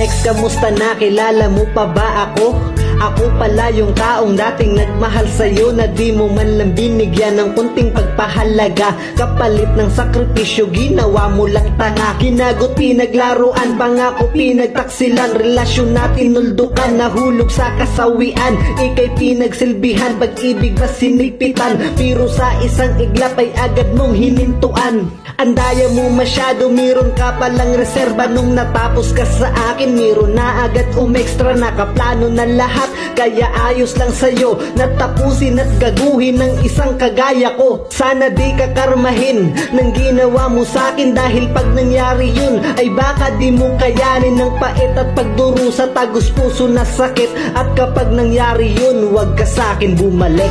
ex, kamusta na? Kilala mo pa ba ako? Ako pala yung taong dating nagmahal sa'yo, na di mo man lang binigyan ng kunting pagpahalaga. Kapalit ng sakripisyo, ginawa mo lang tanga. Ginagot, pinaglaruan, pangako, pinagtaksilan. Relasyon natin nuldukan, nahulog sa kasawian. Ika'y pinagsilbihan, pag-ibig ba sinigpitan? Pero sa isang iglap ay agad mong hinintuan. Andaya mo masyado, meron ka palang reserba. Nung natapos ka sa akin, meron na agad umextra. Nakaplano na lahat, kaya ayos lang sa'yo natapusin at gaguhin ng isang kagaya ko. Sana di ka karmahin ng ginawa mo sa'kin, dahil pag nangyari yun ay baka di mo kayanin ng pait at pagduro sa tagos puso na sakit. At kapag nangyari yun, huwag ka sa'kin bumalik.